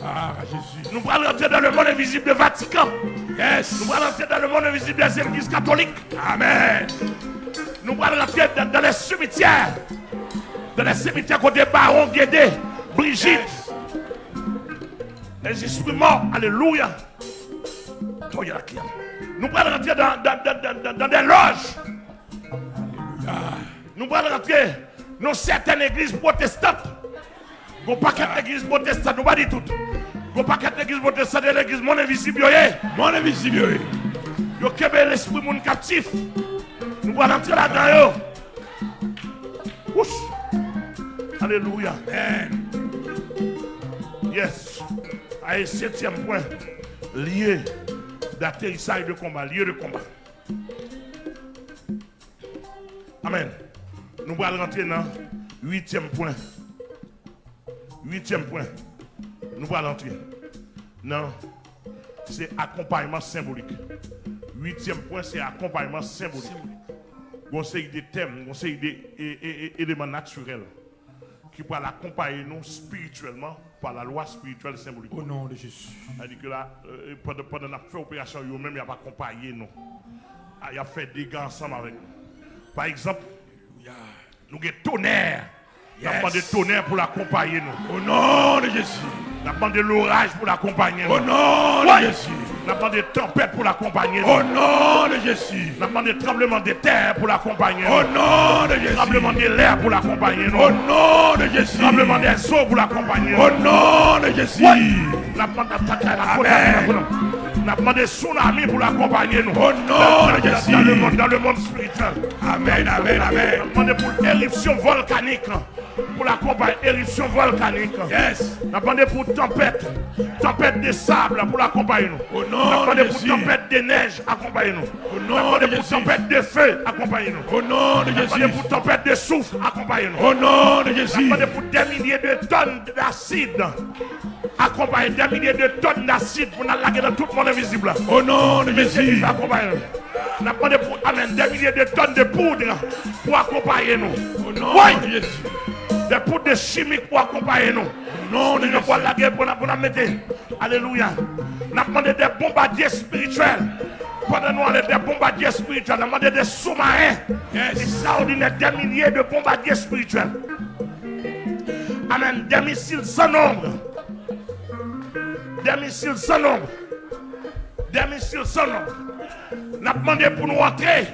Ah, Jésus. Nous allons rentrer dans le monde invisible du Vatican. Yes. Nous allons rentrer dans le monde invisible des églises catholiques. Amen. Nous allons rentrer dans les cimetières. Dans les cimetières côté Baron, Guédé, Brigitte. Yes. Les instruments. Alléluia. Nous allons rentrer dans des loges. Nous allons rentrer dans certaines églises protestantes. Nous pas qu'être l'église protestante, nous pas dit tout. Nous pas qu'être l'église protestante et l'église mon invisible. Mon invisible. Yo kebe l'esprit moun captif. Nous allons entrer là-dedans. Ouch. Alléluia. Amen. Yes. Allez, 7e point. Lié d'atterrissage de combat. Lieu de combat. Amen. Nous allons rentrer dans 8e point. 8e point. Nous allons entrer. Non. C'est accompagnement symbolique. 8e point, c'est accompagnement symbolique. Conseil des thèmes, conseil des éléments naturels qui peuvent accompagner nous spirituellement par la loi spirituelle symbolique. Au nom de Jésus. C'est-à-dire que là, pendant la fait opération, nous-mêmes, il a pas accompagné nous. Il a fait des gars ensemble avec nous. Par exemple, nous avons tonnerre. Nous avons demandé tonnerre pour l'accompagner nous. Au nom de Jésus. Nous avons demandé l'orage pour l'accompagner nous. Au nom de Jésus. Nous avons demandé tempête pour l'accompagner nous. Au nom de Jésus. Nous avons demandé tremblement de terre pour l'accompagner nous. Au nom de Jésus. Tremblement de l'air pour l'accompagner nous. Au nom de Jésus. Tremblement des eaux pour l'accompagner nous. Au nom de Jésus. Nous avons demandé attaquer la côte. Nous avons demandé tsunami pour l'accompagner nous. Au nom de Jésus. Dans le monde spirituel. Amen, amen, amen. Nous avons demandé pour éruption volcanique. Pour l'accompagner, éruption volcanique. Yes. Nous avons demandé pour tempête de sable pour l'accompagner nous. Au Nous nom avons de demandé pour Jésus. tempête de neige, accompagner nous. Au Nous avons nom de demandé pour Jésus. tempête de feu, accompagner nous. Au nom de Nous avons Jésus. demandé pour tempête de souffle, accompagner nous. Au nom de Nous Jésus. avons demandé pour des milliers de tonnes d'acide, accompagner des milliers de tonnes d'acide pour nous laguer dans tout le monde invisible. Au nom de Jésus. Accompagner nous. Nous avons demandé pour amener des milliers de tonnes de poudre pour accompagner nous. Au nom Oui. de Jésus. Des poudres chimiques pour accompagner nous. Non, Nous avons la guerre pour nous mettre. Alléluia. Nous avons demandé des bombardiers spirituels. Pendant nous, des bombardiers spirituels. Nous avons demandé des sous-marins. Extraordinaires, des milliers de bombardiers spirituels. Amen. Des missiles sans nombre. Des missiles sans nombre. Des missiles sans nombre. Nous avons demandé pour nous entrer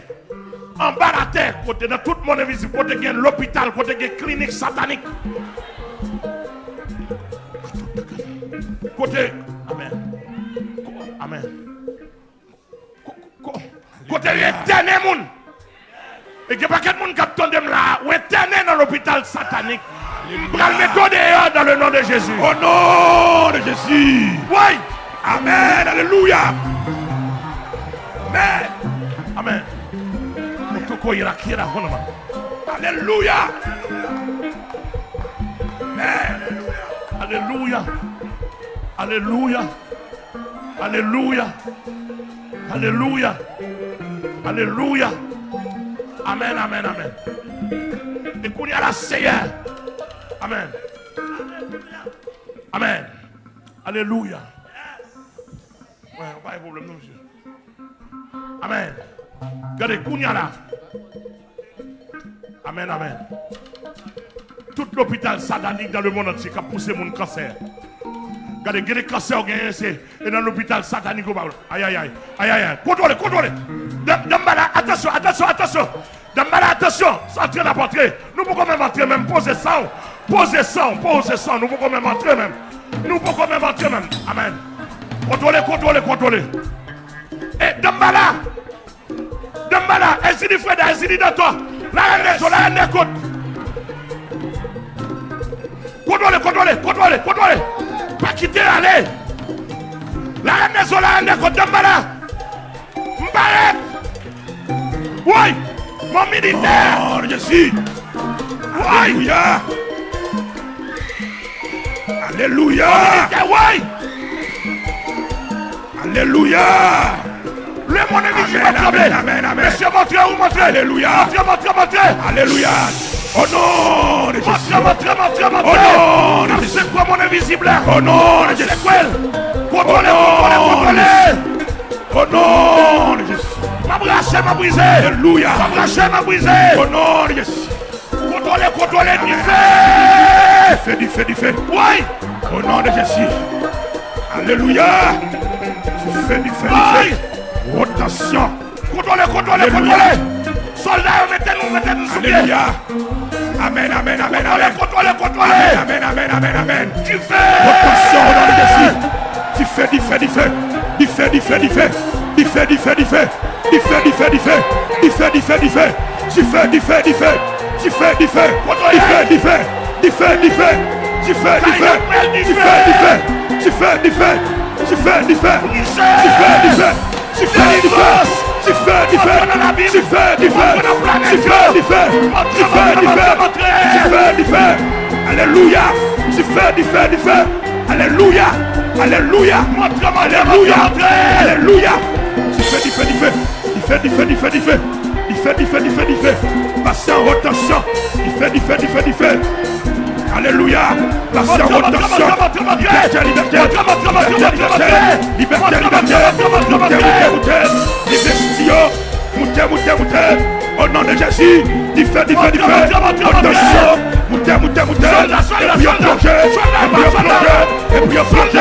en bas de la terre, côté dans tout le monde invisible, côté de l'hôpital, côté de clinique satanique. Côté. Amen. Amen. Côté éternel monde. Et il n'y a pas de monde qui attend là, ou éternel dans l'hôpital satanique. Pour le mettre dehors dans le nom de Jésus. Au nom de Jésus. Oui. Amen. Alléluia. Amen. Amen. Alléluia. Amen. Alléluia. Alléluia. Alléluia. Alléluia. Alléluia. Amen, amen, amen. Et qu'on y a la Seigneur. Amen. Amen. Alléluia. Ouais, on pas de problème, non, monsieur. Amen. Regardez, qu'on y a là. Amen, amen. Tout l'hôpital satanique dans le monde entier qui a poussé mon cancer. Regardez, il y a des cancers et dans l'hôpital satanique. Aïe, aïe, aïe. Aïe, aïe, aïe. Contrôlez, contrôlez. Attention, attention, attention. Attention. Entrez la portée. Nous pouvons même entrer, même. Posez ça. Posez ça. Posez ça. Nous pouvons même entrer, même. Nous pouvons même entrer, même. Amen. Contrôlez, contrôlez, contrôlez. Et Dambala. Dambala. Ezidi Freda, Ezidi Dato. La reine des côtes. Contrôlez, contrôlez, contrôlez, contrôlez. Pas quitter, allez. La reine des eaux, la reine des côtes. Dambala. Mbarek. Oui. Mon militaire. Oh, Jésus. Oui. Alléluia. Alléluia. Oui. Alléluia. Le mon invisible Amen, va trembler. amen, amen, amen. Monsieur, montrez où montrez. Alléluia. Montrez. Alléluia. Au nom de Jésus. Montrez. Au nom de Jésus. C'est quoi mon invisible? possible. Au nom de Jésus. Contrôlez. Au nom de Jésus. Ma braché, ma brisé. Alléluia. Ma braché, ma brisé. Au nom de Jésus. Contrôlez. Du feu. Oui. Au nom de Jésus. Alléluia. Du feu. Rotation. Contrôlez. Soldats, mettez-nous sous pied. Alléluia. Amen. Contrôlez. Amen. Tu fais. Rotation au nom de Jésus. Du feu. Du feu. Alléluia. Alléluia. Alléluia. Du feu. Passez en rotation. Du feu. Alléluia. Passez en rotation. Liberté. Moutez. Au nom de Jésus. Du feu. Rotation. Moutez. Et puis on plonge.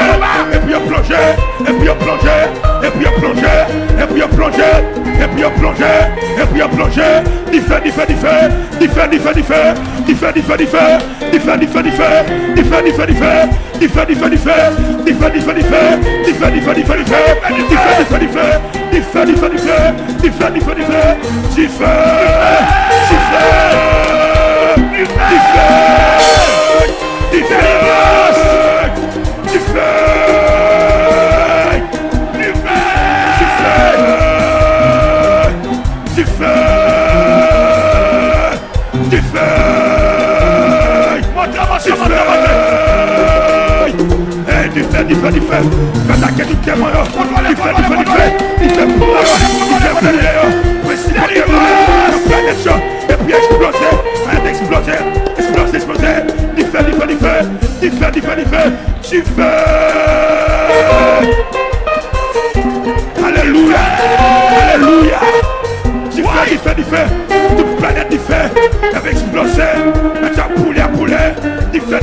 Du feu. Attaquez tout témoin. Du feu. Et puis exploser. Du feu. Alléluia. Du feu. Toute planète du feu. Elle va exploser. Maintenant poulet. Du feu.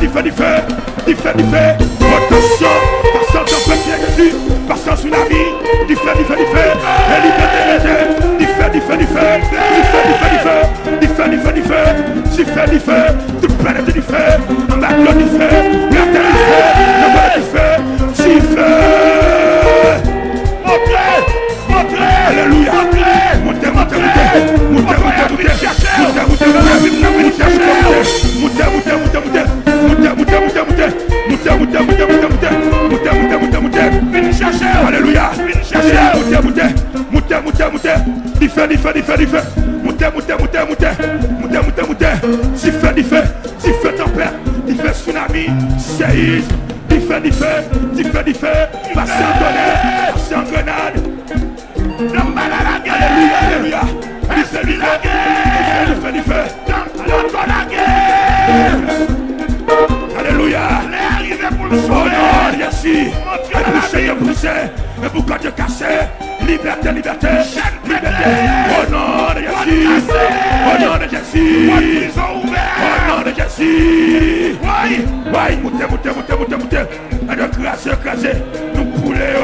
Rotation. Passant en petit Jésus. Passant sous la vie. Du feu. Et liberté. Du feu. Toute planète du feu. La gloire du feu. La terre du feu. Le monde du feu. Du feu. Montrez. Alléluia. Montez. Alléluia. Montez. Du feu. Du feu tempête. Du feu tsunami. Séisme. Du feu. Passez en grenade. Alléluia. Du feu. Alléluia. Brisé, et boucan de cassé, liberté. Au nom de Jésus. Oui, montez. Et de craser, nous pouler,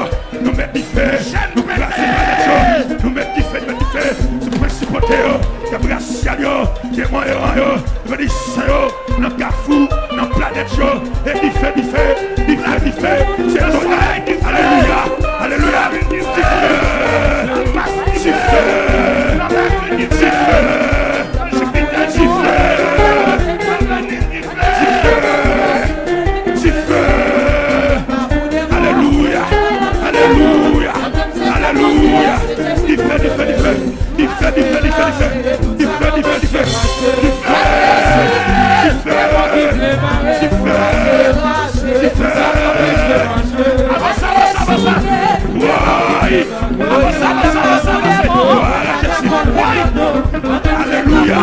nous mettre du feu, nous craser, nous mettre du feu, ce principauté, le brassier, les moyens, le lycée, le cafou, la planète, et du feu, c'est ton âme. Alléluia. Du Alléluia.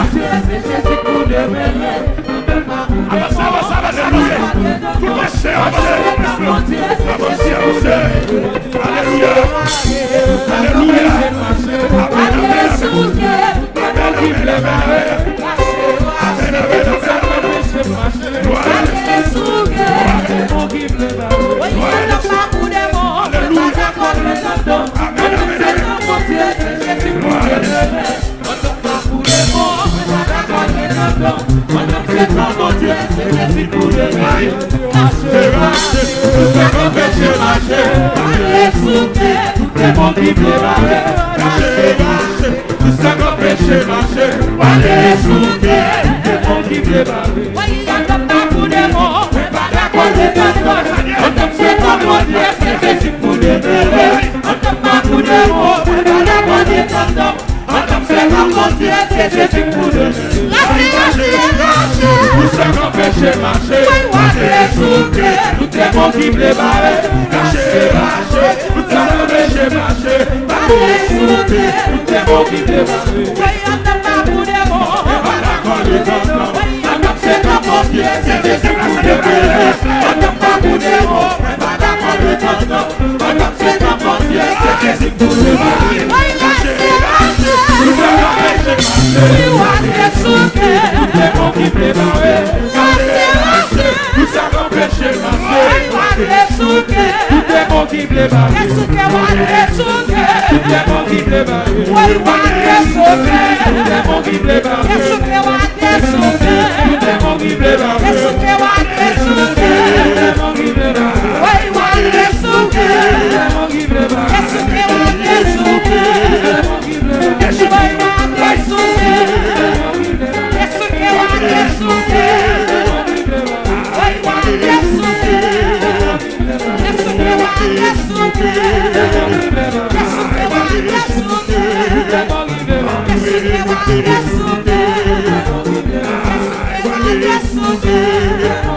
Tout le Alléluia. Alléluia. Yes,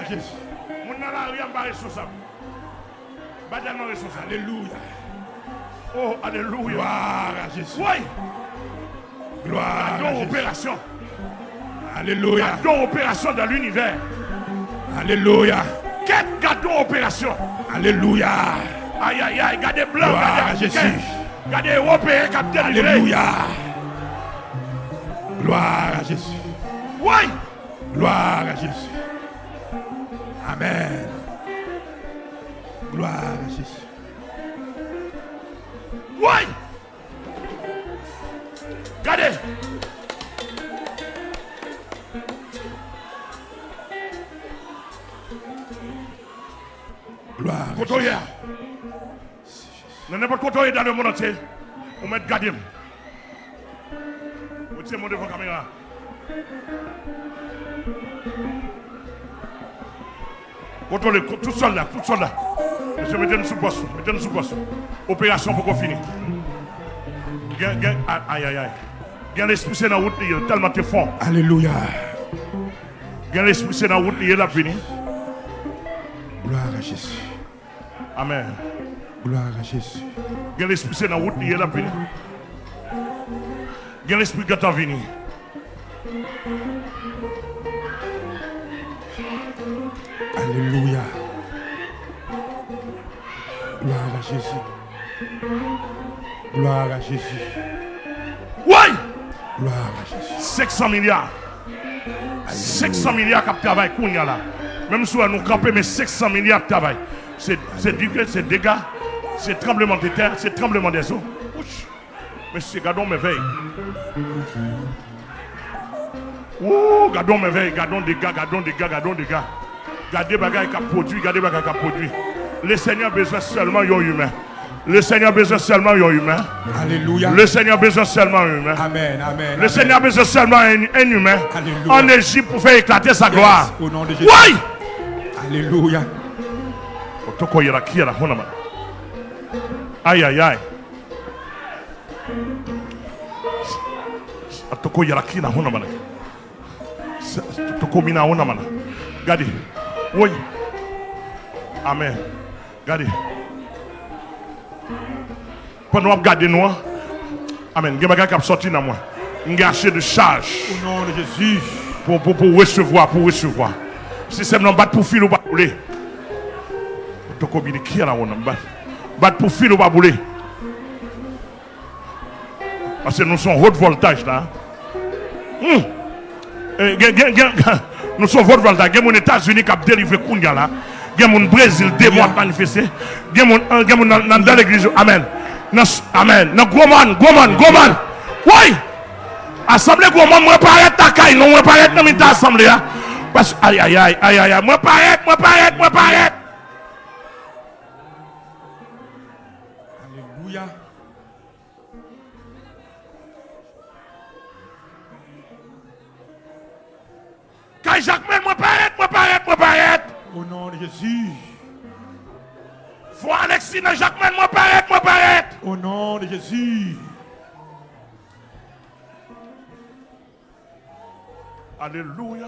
Jésus. Mon dans la rue, on pas responsable. Pas tellement responsable. Alléluia. Oh, alléluia. Gloire à Jésus. Oui. Gloire à Jésus. Opération. Alléluia. Gardons opération dans l'univers. Alléluia. Quelle gardons opération. Alléluia. Aïe, aïe, aïe. Gardez blanc. Gloire à Jésus. Gardez européen qui a délivré. Alléluia. Gloire à Jésus. Oui. Gloire à Jésus. Amen. Gloire à Jésus. Oui. Regardez. Gloire à Quand on y est, Jésus. dans n'importe quoi on est dans le monde entier, on met garder. Vous tirez mon devant la caméra. Contrôlez, tout seul là, tout seul là. Monsieur, mettez-nous sous poste, mettez-nous sous poste. Opération pour qu'on finisse. Aïe, aïe, aïe. Gain l'esprit c'est dans la route, tellement t'es fort. Alléluia. Gain l'esprit c'est dans la route, il est là, fini. Gloire à Jésus. Amen. Gloire à Jésus. Gain l'esprit c'est dans la route, il est là, fini. Gain l'esprit qui est venu. Alléluia. Gloire à Jésus. Gloire à Jésus. Oui! Gloire à Jésus. 500 milliards. 500 milliards qui travaillent, là. Même si nous campons, mais 500 milliards de travail. C'est dégâts, c'est tremblement de terre, c'est tremblement des eaux. Ouch. Mais c'est gardons mes veilles. Oh, gardons mes veilles, gardons des gars, gardons des gars, gardons des gars. Gardez bagaille qui a produit, gardez bagaille qui a produit. Le Seigneur a besoin seulement d'un humain. Le Seigneur a besoin seulement d'un humain. Alléluia. Le Seigneur a besoin seulement d'un humain. Amen, amen. Le Seigneur a besoin seulement d'un humain. Alléluia. En Égypte pour faire éclater sa gloire. Au nom de Jésus. Oui! Alléluia. Aïe, aïe, aïe. Atoko yaraki na hona mana. Atoko mina hona mana. Gadi. Oui. Amen. Gadi. Pendant que garder nous. Amen. Il y a des gens qui sorti dans moi. Il y a assez de charge. Au nom de Jésus. Pour recevoir, pour recevoir. Si c'est non battre pour fil ou pas bouler. Atoko bini qui a la hona battre pour fil ou pas bouler. Parce que nous sommes haute voltage là. Nous sommes haute voltage. Il y a des États-Unis qui ont délivré Kounia là. Il y a des Brésil des mois manifestés. Il y a des dans l'église. Amen. Amen. Goman. Oui. Assemblée Goman, moi paraît ta caille. Non, moi paraît dans une assemblée. Parce que aïe. Moi paraît. Alléluia. Quand Jacques, moi paraît. Au nom de Jésus. Faut Alexis dans Jacques, moi paraît. Au nom de Jésus. Alléluia.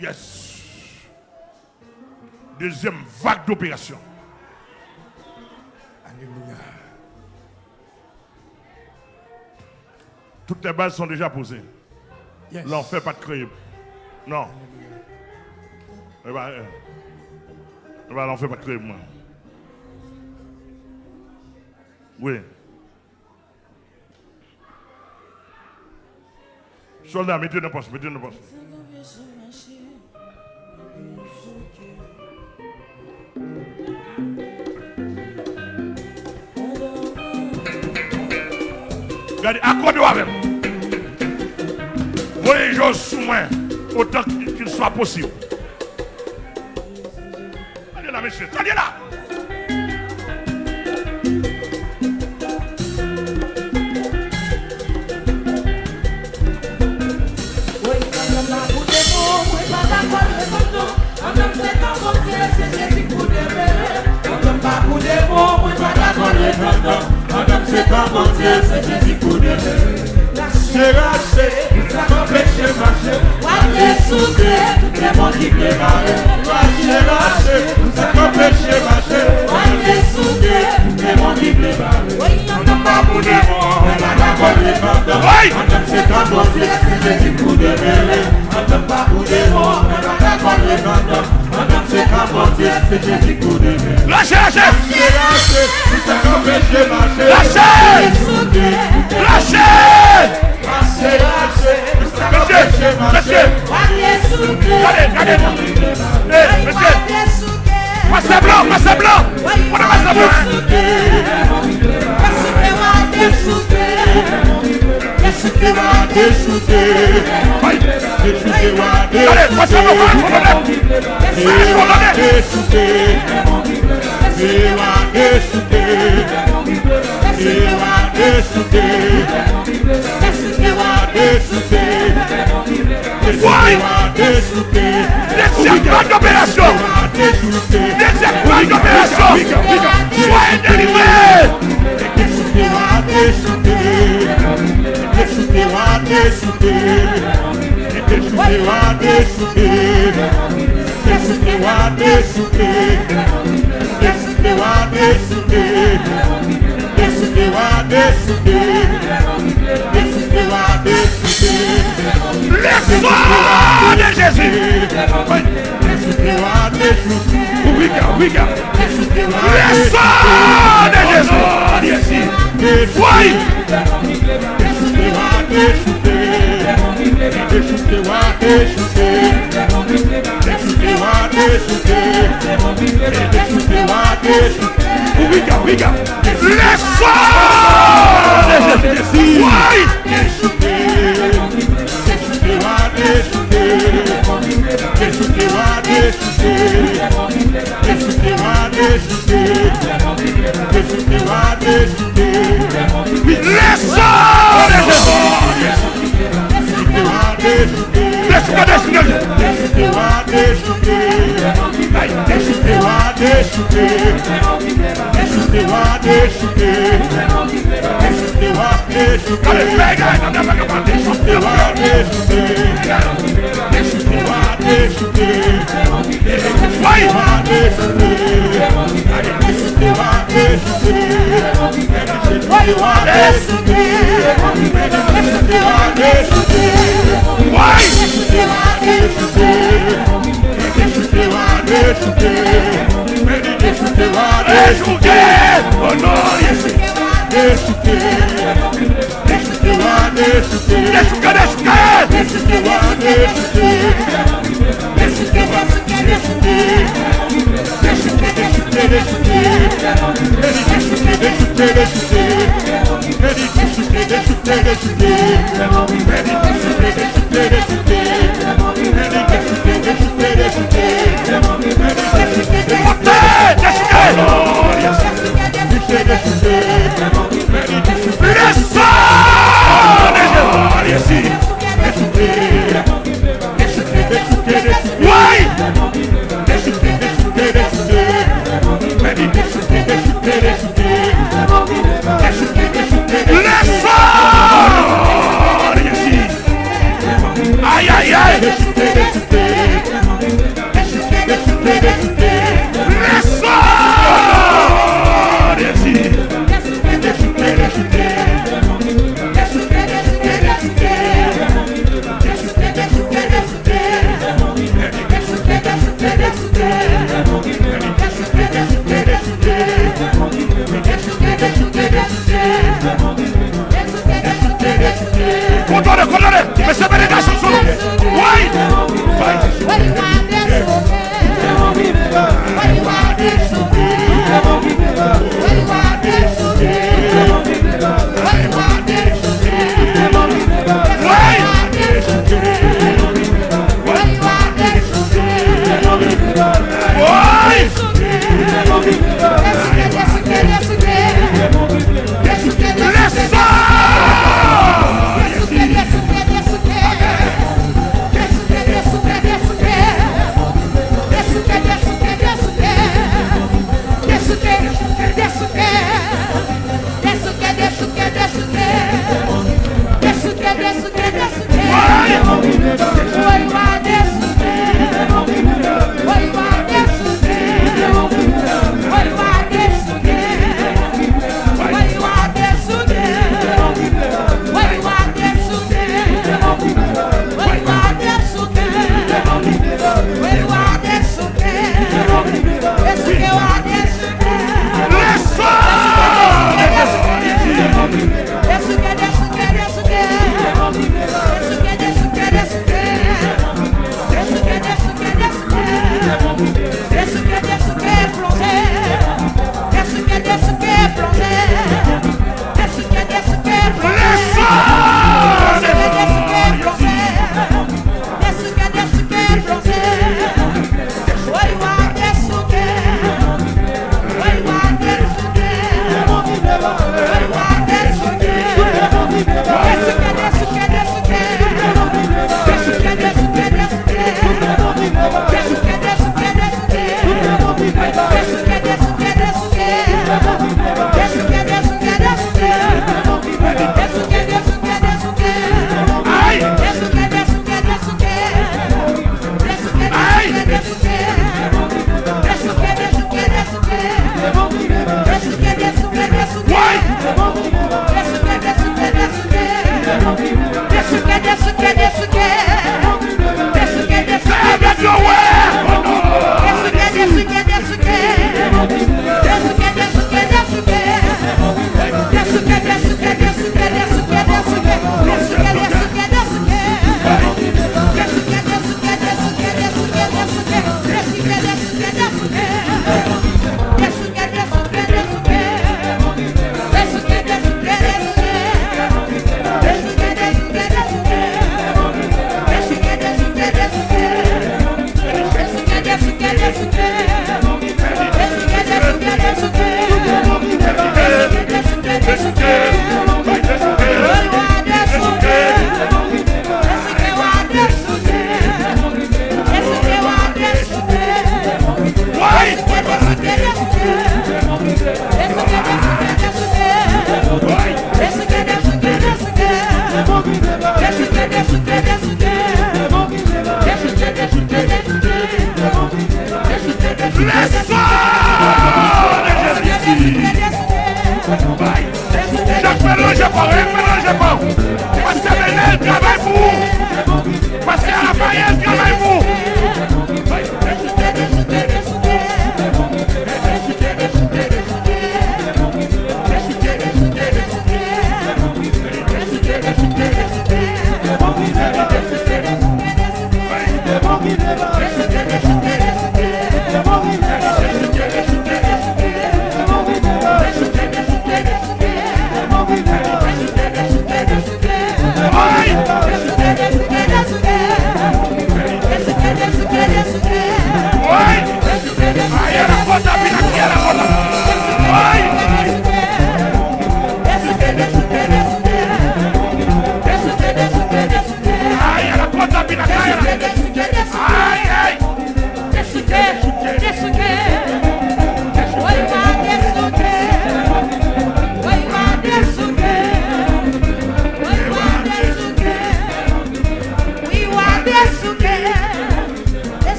Yes. Deuxième vague d'opération. Alléluia. Toutes les bases sont déjà posées. Yes. L'enfer pas de créer. Non. L'enfer pas de créer moi. Oui. Soldat, mettez dans le poste. Regardez, accordez-vous avec moi. Voyez les choses sous moi, autant qu'il soit possible. Allez là, monsieur, allez là. C'est raché, ça m'empêche de marcher. soufflé, les mondes qui préparent. Lâché, c'est comme péché marché. Voyez soufflé, les mondes qui préparent. Voyez, on n'a pas boudé, on a d'accord les mandats. On aime c'est comme mon Dieu, c'est Jésus pour démêler. On n'a pas boudé, on a d'accord les mandats. On aime c'est comme mon Dieu, c'est Jésus pour démêler. Lâchez, lâchez. C'est comme péché marché. Lâchez. Lâchez. Monsieur. Allez. Monsieur. Passez blanc. On a passé blanc. Allez, passez blanc. L'exécution d'opération. Soyez délivrés. L'essor de Jésus. L'essor de Jésus. Oui. Desce,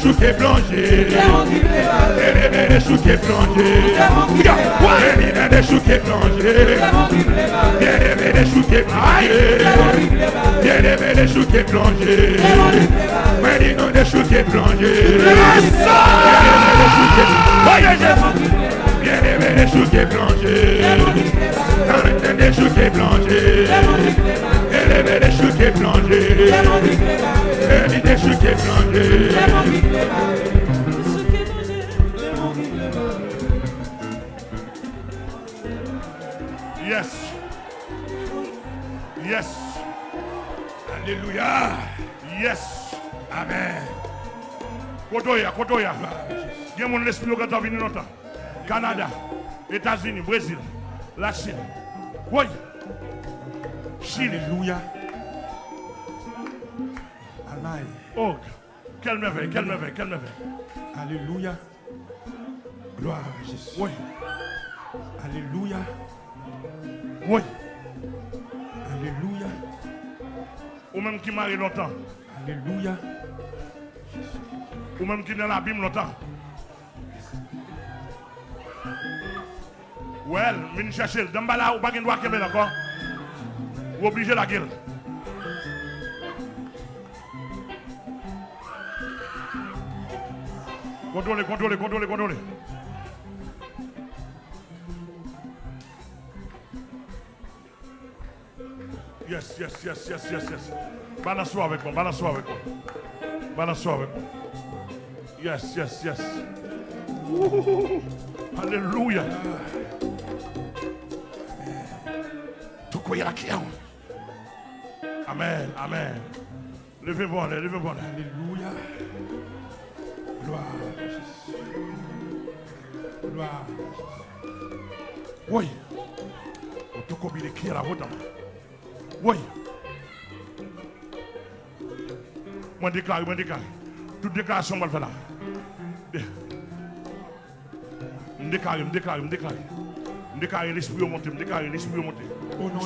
choux qui est plongé. Bien-aimé des choux qui est plongé. Bien-aimé des choux qui est plongé. Bien-aimé des choux qui est plongé. Bien-aimé des choux qui est plongé. Bien-aimé des choux qui est plongé. Bien-aimé des choux qui est plongé. Bien-aimé des choux qui est plongé. Bien-aimé des choux qui est plongé. Bien-aimé des choux qui est plongé. Yes. Yes. Alléluia. Yes. Amen. Kotoya. Il y a mon esprit qui est venu longtemps. Canada, États-Unis, Brésil, la Chine. Oui. Chili. Alléluia. Amen. Oh, quelle merveille. Alléluia. Gloire à Jésus. Oui. Alléluia. Oui. Alléluia. Ou même qui marie longtemps. Alléluia. Ou même qui est dans l'abîme longtemps. Well, viens chercher. Dans là, ou pas de droit qu'il encore. Ou obligé la gueule. Contrôlez. Yes. Balance-toi avec moi. Yes. Ouh. Alléluia. Tout quoi il y a qui est. Amen. Levez-vous. Alléluia. Gloire à Jésus. Gloire à Jésus. Oui. Tout quoi il est qui est la route. Oui. Moi déclare. Toute déclaration, je vais le faire là. Je déclare l'esprit au monté.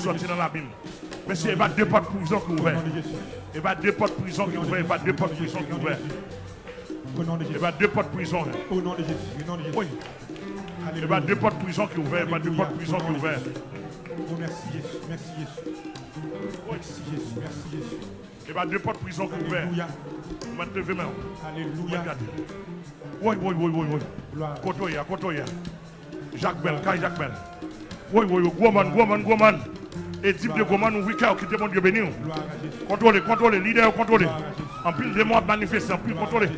Sorti dans l'abîme. Mais c'est pas deux portes de prison qui ouvrent. Il va deux portes de prison qui ouvrent. Il va deux portes de prison qui ouvrent. Il va deux portes de prison. Au nom de Jésus. Oui. Il va deux portes de prison qui ouvrent. Il va deux portes de prison qui ouvrent. Oh, merci Jésus. Merci Jésus. Il va deux portes de prison qui ouvrent. Alléluia. Alléluia. Oui. Kotoya. Jacques Bell. Oui. Goman. Et type de goman ou wika qui demande Dieu béni. Contrôlez. Leader, contrôlez. En plus de mois manifester, en plus contrôlez.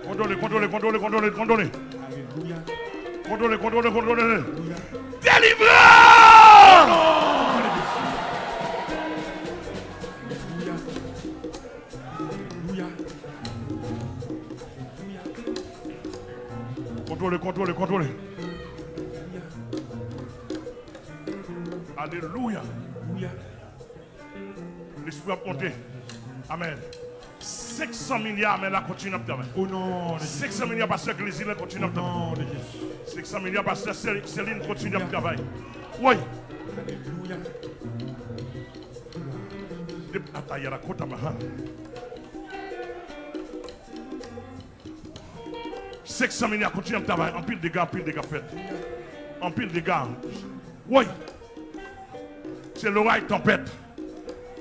Contrôlez. Alléluia. Contrôlez. Délivrance! Contrôlez. Alléluia. L'esprit a monté. Amen. 500 milliards, mais là continue à travailler. Au nom de Jésus. 500 milliards parce que les îles continuent à Au nom de Jésus. 500 milliards parce que Céline continue à travailler. Oui. Alléluia. 500 milliards continuent à travailler. En pile de dégâts faits. En pile de dégâts. Oui. C'est l'oreille tempête.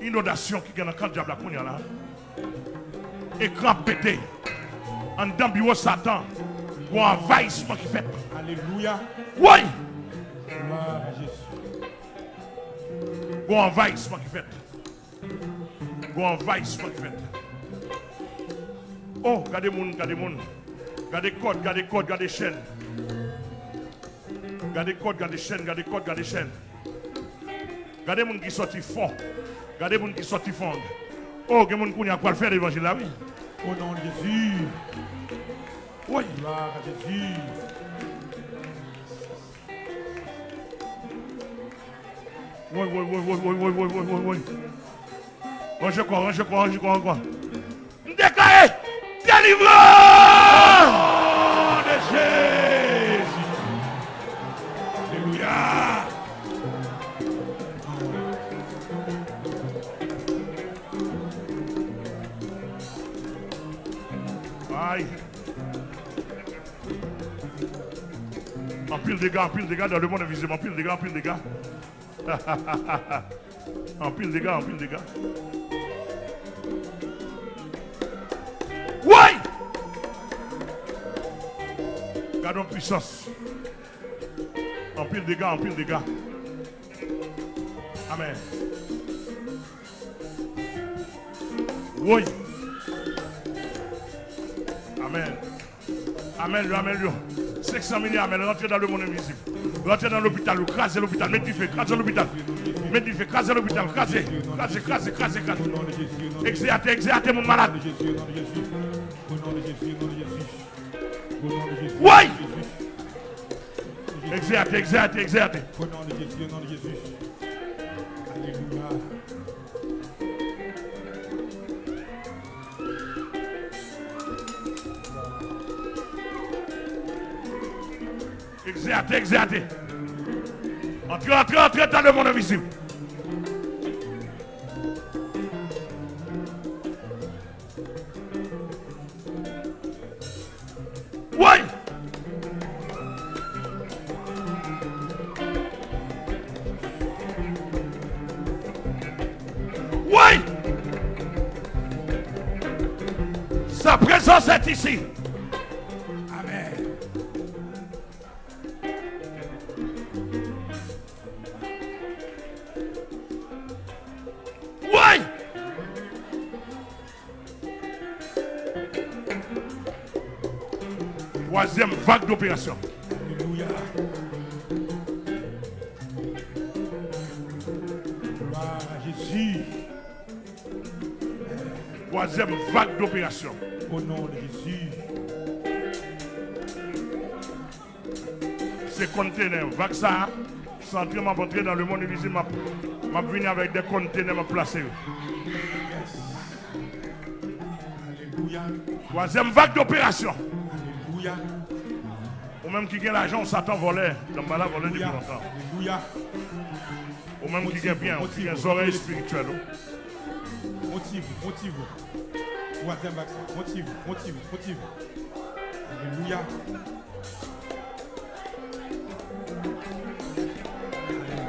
Inondation qui gagne quand le diable a connu là. Écran pété. En dedans bureau Satan. Ou envahissement qui fait. Alléluia. Oui. Gloire à Jésus. Ou envahissement qui fait. Oh, regardez moun. Gardez code, gardez chaîne. Gardez chaîne. Gardez moun qui sorti fond. Oh, que moun qui a quoi faire l'évangile là, oui. Au nom de Jésus. Oui. Gloire à Jésus. Oui. Range quoi. Déclaré. Délivrance! Au nom de Jésus. Alléluia. Aïe. En pile de dégâts dans le monde invisible. En pile de dégâts. En pile de dégâts. Ouais! Gardons puissance. En pile de dégâts. Amen. Oui. Amen. Amen, 500 milliards, amen. Rentrez dans le monde invisible. Rentrez dans l'hôpital, crasez l'hôpital, mettez du feu, crasez l'hôpital. Mettez du feu, crasez l'hôpital, crasez. Exertez mon malade. Oui! Exertez. Au nom de Jésus, au nom de Jésus. Alléluia. Exertez. Entrez dans le monde invisible. Oui! Oui! Sa présence est ici. Amen. Oui! Troisième vague d'opération. Alléluia. Gloire à Jésus. Troisième vague d'opération. Au nom de Jésus. Ces conteneurs, vague ça, sans entrer dans le monde invisible, m'a venu avec des conteneurs, m'a placé. Yes. Alléluia. Troisième vague d'opération. Alléluia. Ou même qui gagne l'argent, on s'attend voler. Donc voilà, voler depuis longtemps. Alléluia. Ou même qui gagne bien, qui gagne des oreilles spirituelles. Motive. Troisième vaccin. Motive. Alléluia.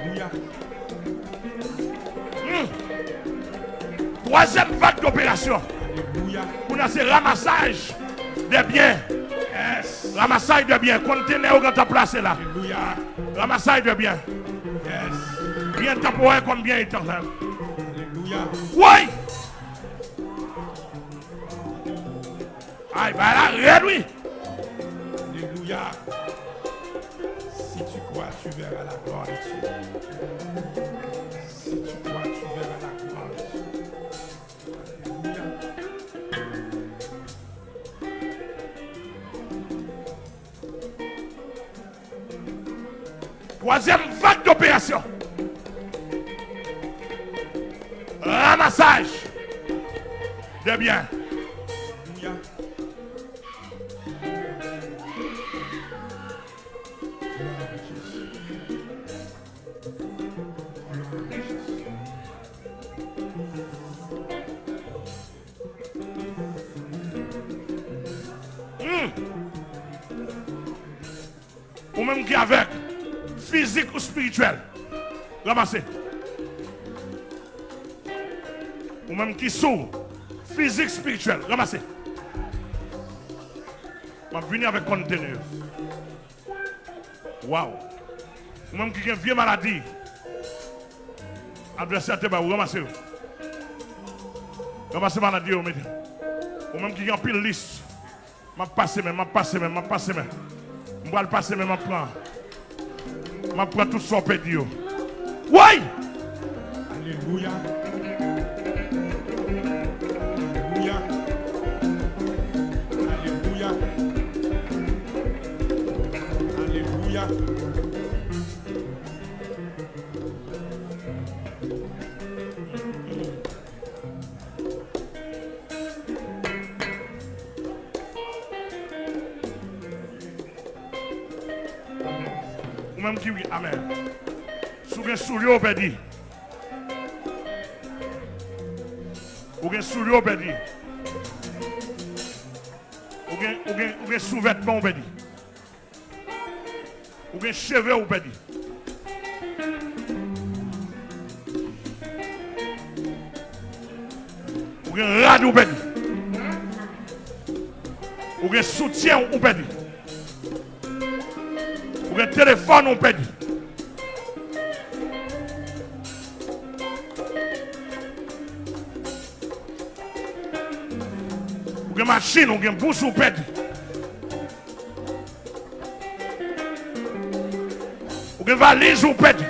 Alléluia. Troisième vague d'opération. Alléluia. Pour nous, c'est ramassage des biens. Yes. Ramassage de biens. Conteneur qu'on t'a placé là. Alléluia. Ramassage de biens. Yes. Bien temporaire comme bien éternel. Alléluia. Oui! Aïe, bah là, réduit. Alléluia. Si tu crois, tu verras la gloire de Dieu. Si tu crois, tu verras la gloire de Dieu. Alléluia. Troisième vague d'opération. Ramassage de biens. Alléluia. Gloire à Jésus. Gloire à Jésus. Ou même qui est avec physique ou spirituel. Ramassez. Ou même qui sourd, physique, spirituel. Ramassez. Je vais venir avec conteneur. Waouh. Ou même qui a une vieille maladie. Adressez à tes barreaux. Ramassez. Ramassez la maladie. Ou même qui a une pile liste. Je passe. Je vais le passer, mais je prends tout son pédio. Oui! Alléluia. Alléluia. Alléluia. Alléluia. Ou même qui oui, amen. Souviens soulier au pédi. Ou bien soulier au pédi. Ou gen sous-vêtements ou perdu. Ou gen cheveux ou perdu. Ou gen rad ou perdu. Ou gen soutien ou perdu. Ou gen téléphone ou perdu. Ou gen machine ou gen bouche ou perdu. Ou gen valise ou perdu.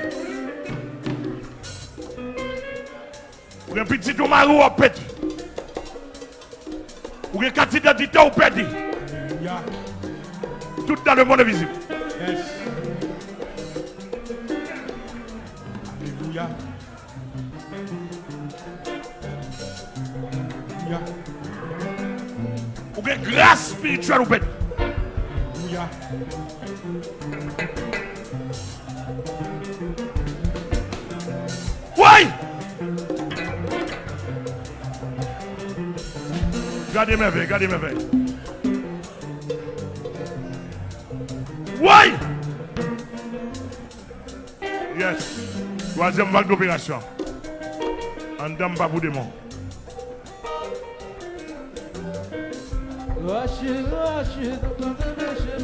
Ou gen petit ou marou ou perdu. Ou gen carte d'identité ou perdu. Tout dans le monde est visible. Yes. Alléluia. Alléluia. Ou gen grâce spirituelle ou perdu. Alléluia. Oui! Gardez mes veilles, gardez mes veilles. Oui! Yes. Troisième vague d'opération. En dame pas pour démon. Lâchez, dans ton péché,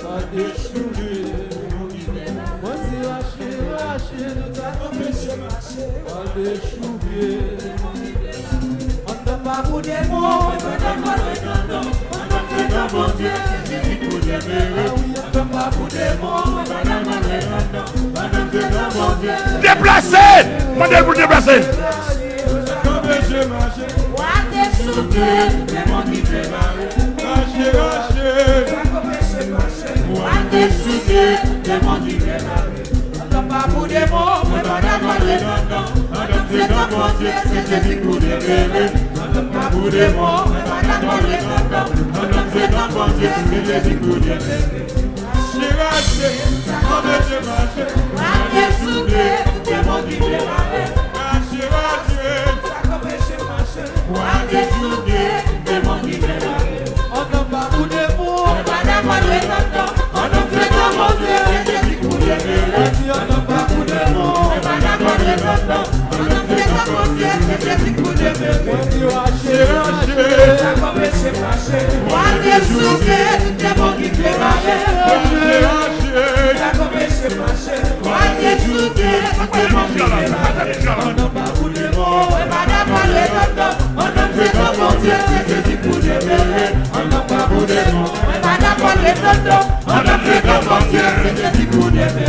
pas déchoué. Moi, c'est lâchez, dans ton péché, pas déchoué. On ne peut pas vous démon, on ne peut pas vous Dieu, Jésus pour démon. On ne peut pas vous démon, Déplacez! Mandez pour déplacer.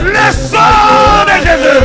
Le sang de Jésus. Le sang de Jésus.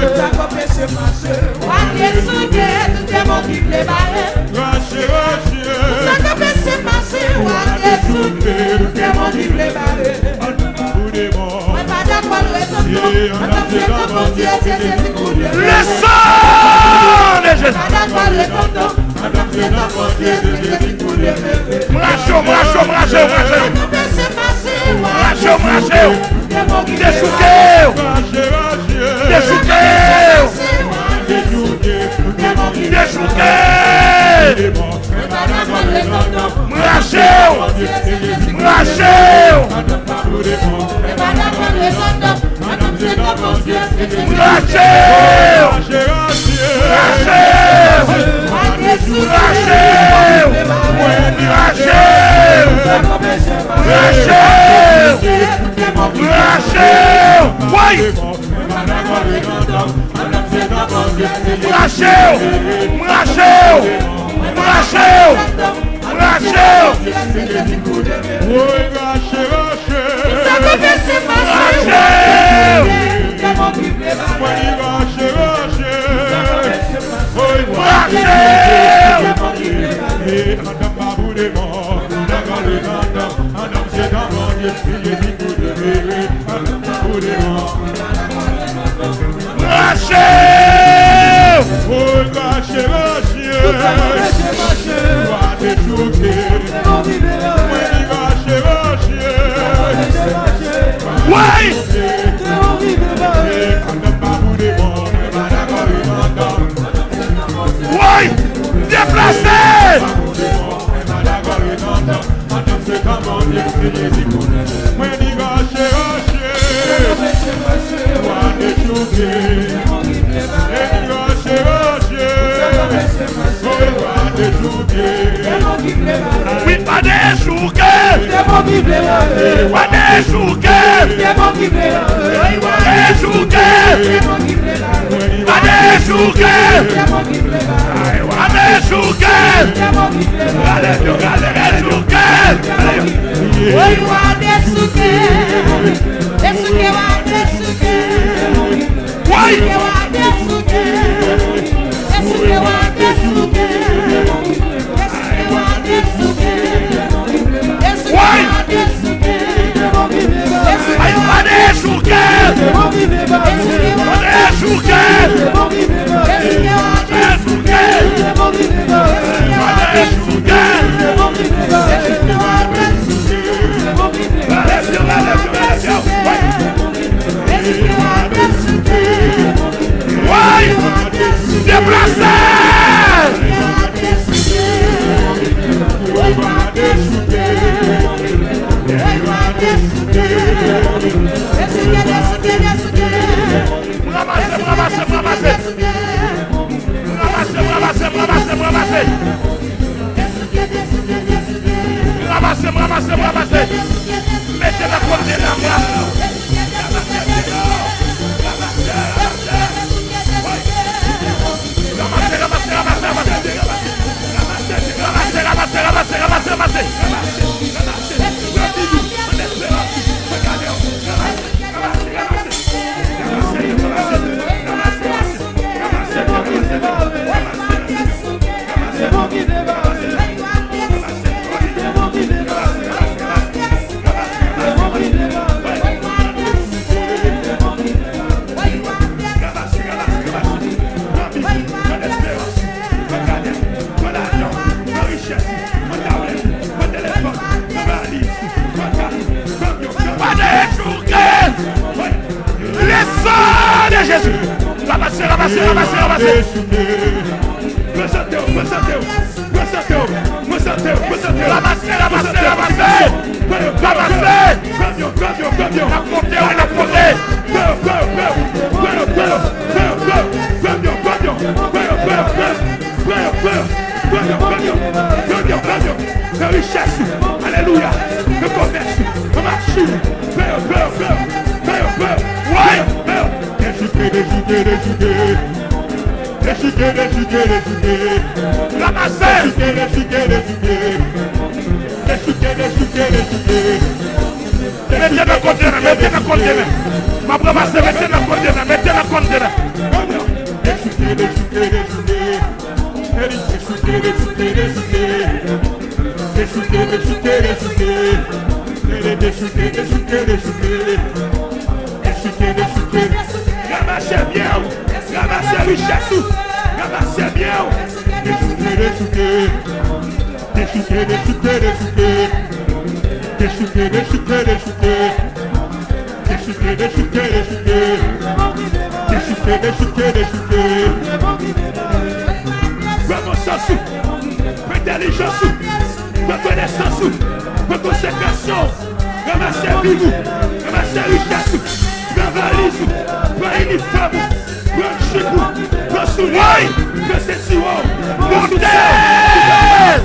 Brachou. Déplacez! Oui, pas des jours que pas des jours que pas des jours que pas des jours que pas des jours que mettez la porte de la main. Jésus, ramassez. La richesse, alléluia, le commerce, le marché, mettez le conteneur, mettez le conteneur. Ma brasse, mettez le conteneur, mettez le conteneur. Ramassez bien, ramassez richesse, ramassez bien. Reconnaissance, intelligence, reconnaissance, reconsécration, ramassez vivre, ramassez richesse, valise, pas uniforme, pas chibou, pas soulier, pas sensuel, pas terre,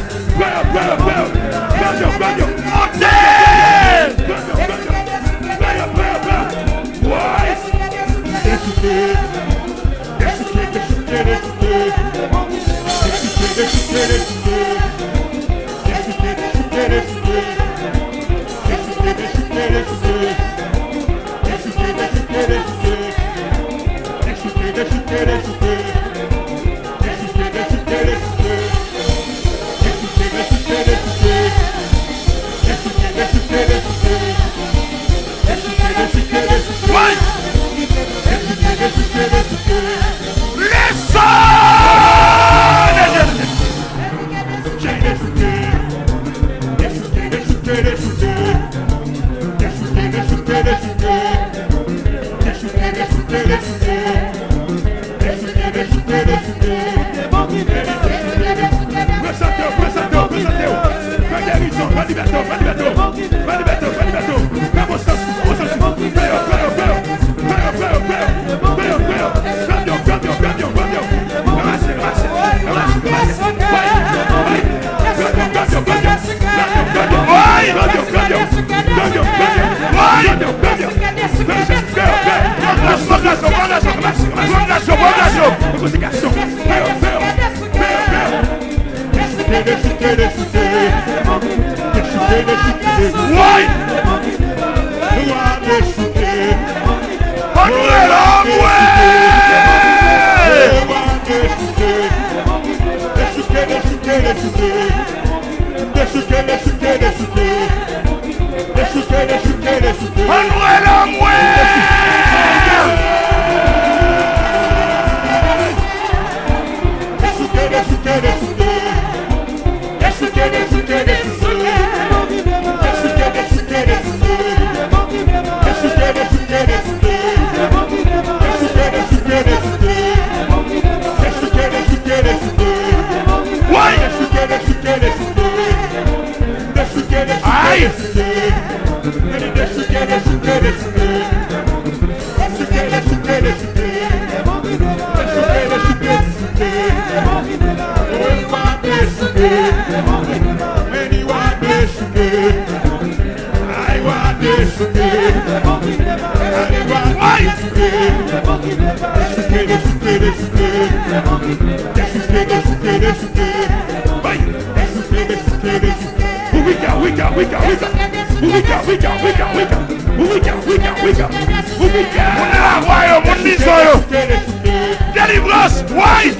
Délivrance, why?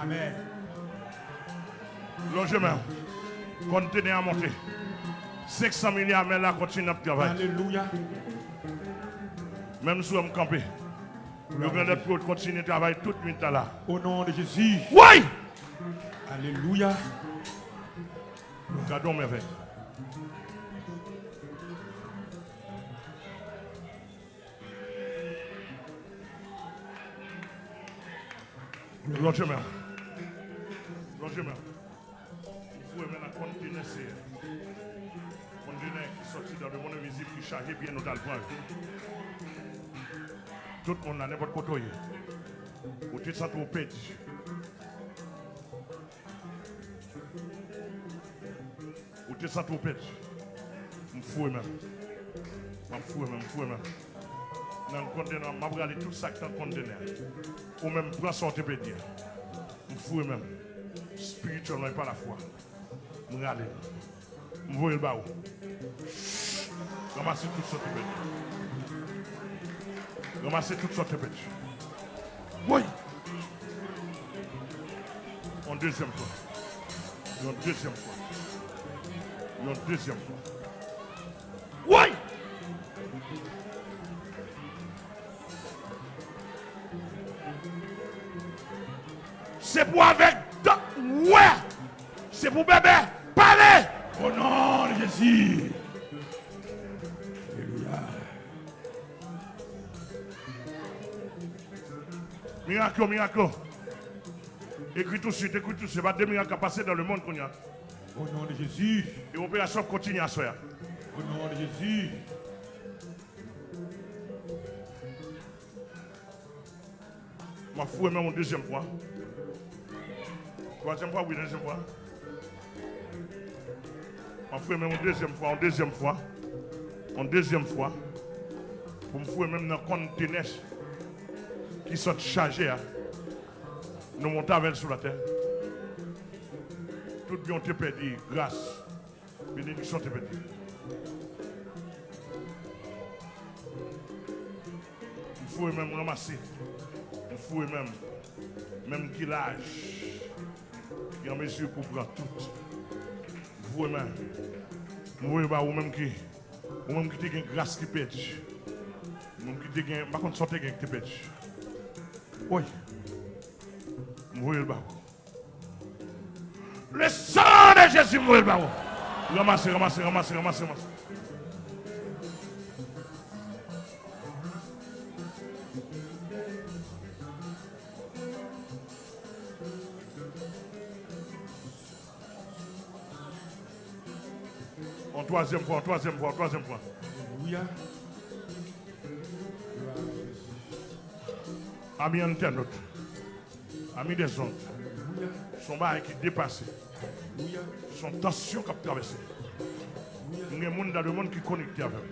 Amen. Logement, continuez à monter. 500 milliards, mais là, continue à travailler. Alléluia. Même si on est campé, le grand pour continuer à travailler toute nuit là. Au nom de Jésus. Oui! Alléluia. Regardons merveille. Logement. Logement. Il faut maintenant continuer ces conteneurs qui sortent dans le monde visible, qui chargent bien nos dalpans. Tout le monde a n'importe quoi. Ou tu te sens trop petit. Ou tu te sens trop petit. Je me fous même. Je me fous même. Dans le conteneur, je vais regarder tout ça dans le conteneur. Ou même prendre sortir pédie. Je me fous même. Spirituellement, pas la foi. Je regarde. Je vais le bas. Ramassez toutes sortes de bêtes. Ramassez toutes sortes de bêtes. Oui. En deuxième fois. En deuxième fois. En deuxième fois. Oui. C'est pour avec. Ouais. C'est pour bébé. Parlez. Au nom de Jésus. Alléluia. Miracle, miracle. Écris tout de suite, écris tout de suite. Pas deux miracles à passer dans le monde qu'on y a. Au nom de Jésus. Et l'opération continue à se faire. Au nom de Jésus. Ma fouille même une deuxième fois. Troisième fois, oui, deuxième fois. Ma fouille même une deuxième fois, en deuxième fois. En deuxième fois. Pour me fouiller même dans le conteneur qui sont chargés. Nous montons avec sur la terre. Tout bien te perdu, grâce. Bénédiction te perdu. Il faut même ramasser. Il faut même qu'il âge. Il est en mesure pour prendre tout. Il faut même. Vous même qui a une grâce qui pète. Même qui a une. Par contre, sortez qui pète. Oui. Mourir le bas. Le sang de Jésus mourir le bas. Ramassez, ramassez, ramassez, ramassez, ramassez. En troisième fois, en troisième fois, en troisième fois. Alléluia. Amis internautes, amis des ondes, son bail qui dépasse, son tension qui a traversé. Il y a des gens dans le monde qui sont connectés avec.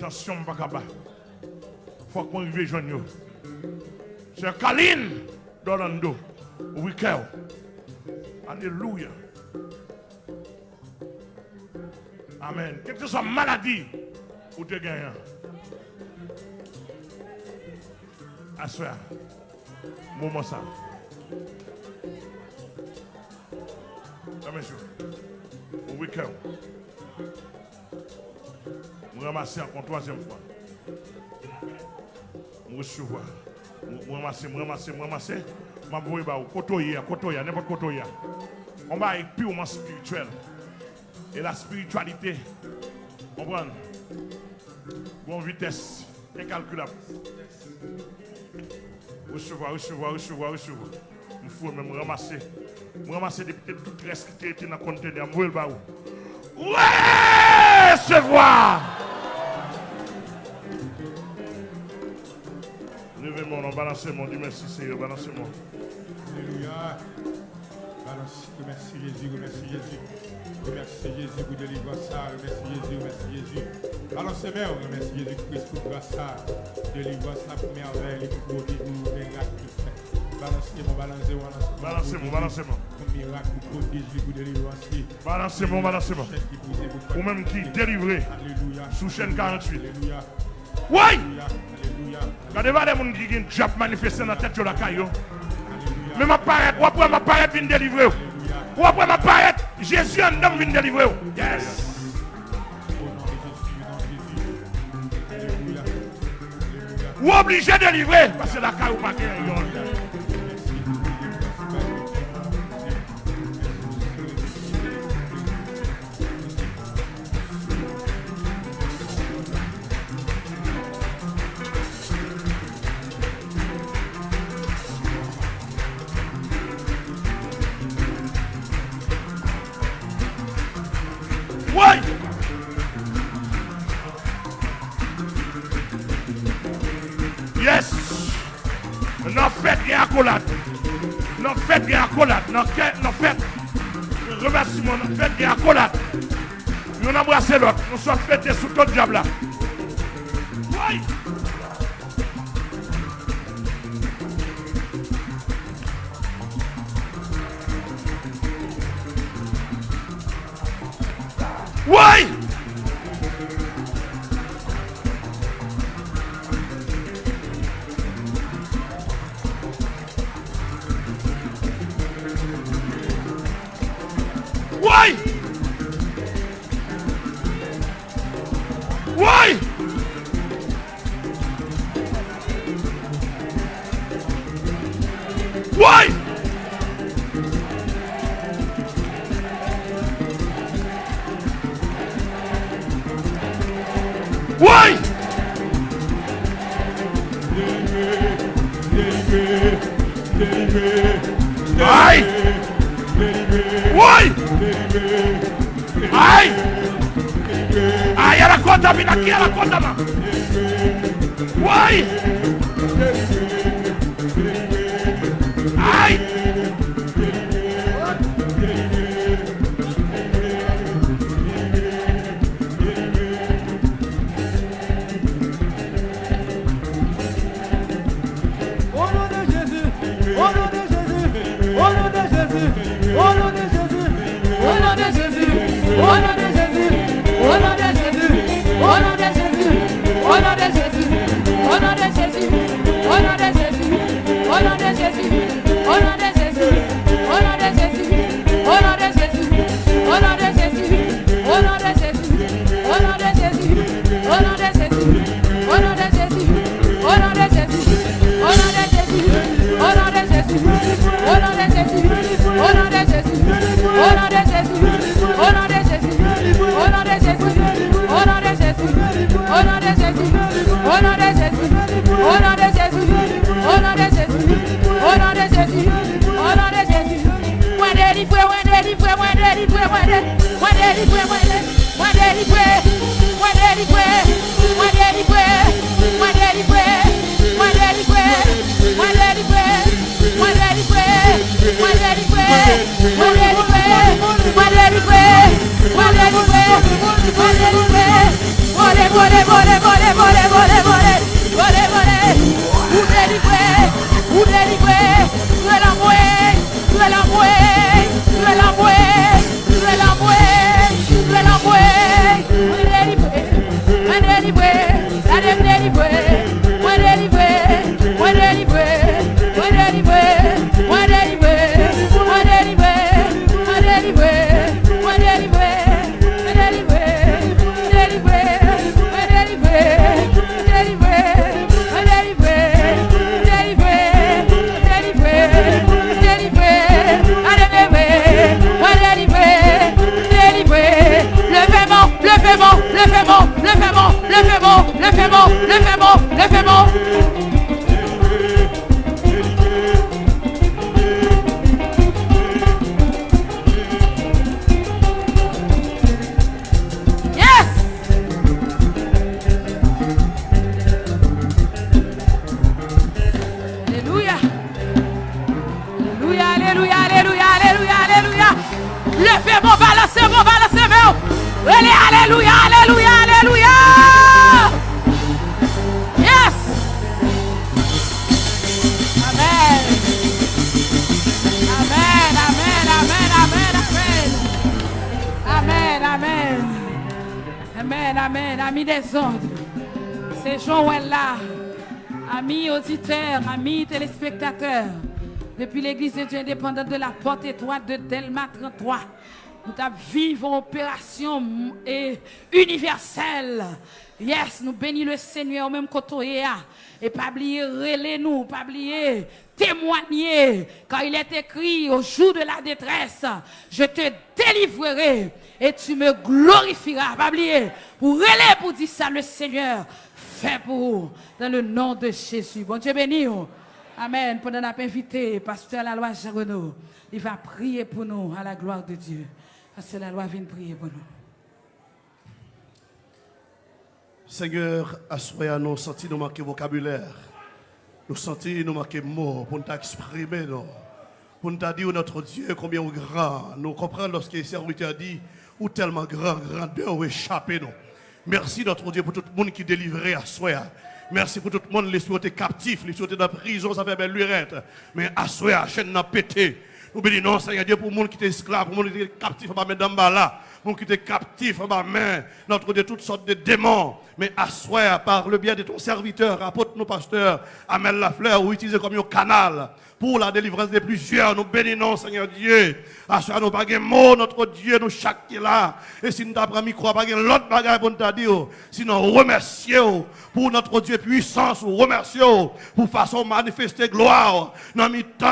Tension pas capable. Il faut qu'on arrive à joindre. C'est Kaline d'Orlando, Wikel. Alléluia. Amen. Quelle que soit maladie, ou te gagnant. Assoir. Moment ça. Monsieur. Au week-end. Je ramasse encore troisième fois. Je recevoir. Je ramasse. Je vais côtoyer, n'importe côtoyer. On va être purement spirituel. Et la spiritualité, on prend une vitesse incalculable. Recevoir. Il faut même ramasser. Ramasser tout le reste qui était dans le conteneur. Recevoir. Levez-moi, balancez-moi, dis merci Seigneur, balancez-moi. Alléluia. Merci Jésus, merci Jésus. Merci Jésus pour délivrer ça. Merci Jésus. Balancez-moi, merci Jésus Christ pour grâce ça. Délivrer ça pour merveille, pour miracle. Balancez-moi. Balancez-moi. Ou même qui délivré sous chaîne 48. Oui! Regardez pas des gens qui ont déjà manifesté dans la tête de la caillou. Mais m'apparaître, ou après m'apparaître, vient délivrer. Ou après m'apparaître, Jésus en homme vient délivrer. Yes! Ou obligé de délivrer, parce que la caillou pas gagne. Oui! Yes! Non faites rien accolade. Non faites rien accolade. Non faites. Remerciement, non faites rien accolade. Nous embrassons l'autre. Nous sommes fêtés sous ton diable là. Oui! Oui! Oui! Oui! Oui! Oui! Aïe! Oui! Aïe! Aïe, à la contamination, à la contamination! Oui! Aïe! Amis des ordres, c'est Joël là, amis auditeurs, amis téléspectateurs, depuis l'église de Dieu indépendante de la porte étroite de Delma 33, nous vivons opération universelle. Yes, nous bénissons le Seigneur au même côté et pas oublier relais nous, pas oublier témoigner, car il est écrit au jour de la détresse, je te délivrerai et tu me glorifieras. Pas oublier, pour relais pour dire ça le Seigneur fait pour vous, dans le nom de Jésus. Bon Dieu béni. Amen. Pendant qu'on a invité pasteur la loi Jean Renaud, il va prier pour nous à la gloire de Dieu. Parce que la loi vient prier pour nous. Seigneur, assoyez nous, senti nous manquer vocabulaire. Nous sentons nous manquer mots pour nous exprimer, pour nous dire notre Dieu combien est grand. Nous comprenons lorsque le serviteur dit ou tellement grand, grandeur ou échappé nous. Merci notre Dieu pour tout le monde qui est délivré à soi. Merci pour tout le monde, les souhaités captifs, les souhaités dans la prison, ça fait belle lurette. Mais à soi, la chaîne n'a pété. Nous bénissons, Seigneur Dieu, pour le monde qui est esclave, pour le monde qui est captif, pas mettre dans là. nous qui étaient captifs en ma main, notre de toutes sortes de démons. Mais assoir par le bien de ton serviteur, apôtre nos pasteurs, Amel Lafleur, ou utiliser comme un canal pour la délivrance de plusieurs. Nous bénissons, Seigneur Dieu. Assoir nous pas de mots, notre Dieu, nous chaque qui est là. Et si nous t'avons mis croix, pas de l'autre bagaille pour nous dire. Sinon, remercions pour notre Dieu puissance, remercions pour façon manifester gloire. Nous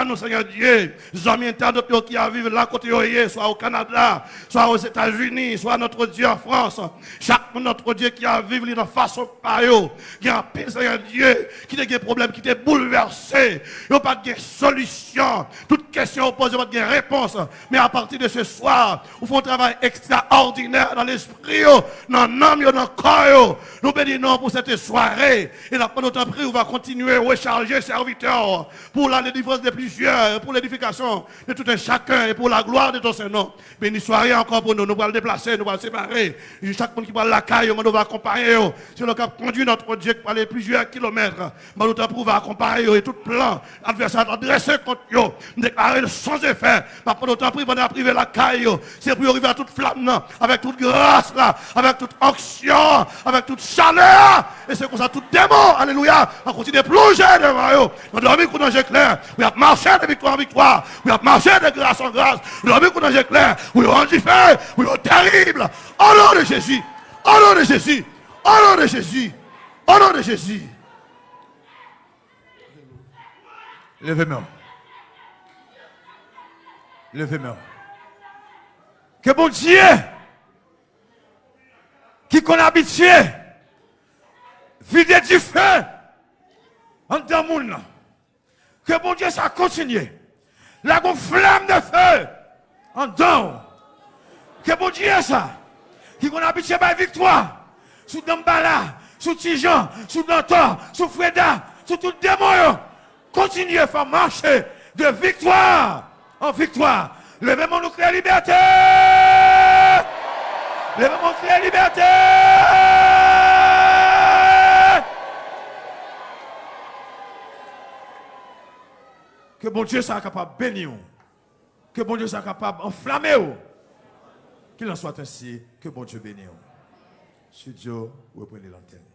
nous Seigneur Dieu, nous amis internautes qui vivent là côté soit au Canada, soit aux États-Unis, soit notre Dieu en France. Chaque notre Dieu qui a vécu de façon par eux, qui a un pile, Seigneur Dieu, qui a des problèmes, qui est bouleversé, il n'y a pas de solution. Toute question posée, pas de réponse. Mais à partir de ce soir, vous faites un travail extraordinaire dans l'esprit, dans l'âme, dans le corps. Nous bénissons pour cette soirée. Et la pendant notre prix, on va continuer à recharger serviteurs pour la délivrance de plusieurs, pour l'édification de tout un chacun et pour la gloire de ton Seigneur. Béni soirée encore pour nous. Nous allons le déplacer, nous allons le séparer. Chaque monde qui va la caille, nous va accompagner. Si le cap conduit notre Dieu pour aller plusieurs kilomètres, nous allons accompagner et tout plan adversaire adressé contre eux. Nous déclarer sans effet. Pendant notre prix, on a privé la caille. C'est pour arriver à toute flamme, avec toute grâce, là, avec toute onction, avec toute chaleur. Et c'est comme ça, tout démon, alléluia, on continue de plonger devant eux. On doit vivre dans le clair. Oui, on marché de victoire en victoire. Oui, on marché de grâce en grâce. On doit vivre dans le clair. Oui, on dit fait. Oui, on terrible. Au nom de Jésus. Au nom de Jésus. Au nom de Jésus. Au nom de Jésus. Levez-moi. Levez-moi. Que bon Dieu, qui qu'on habitué, vider du feu en dans le monde. Que bon Dieu, ça continue. La flamme de feu en dedans. Que bon Dieu, ça, qui qu'on habitué par victoire, sous Dambala, sous Tijan, sous Dantor, sous Freda, sous tout démon. Continuez à faire marcher de victoire en victoire. Levez-moi, nous créer liberté. Levez-moi, créer liberté. Que bon Dieu soit capable de bénir. Que bon Dieu soit capable d'enflammer. Qu'il en soit ainsi. Que bon Dieu bénisse. Studio, reprenez l'antenne.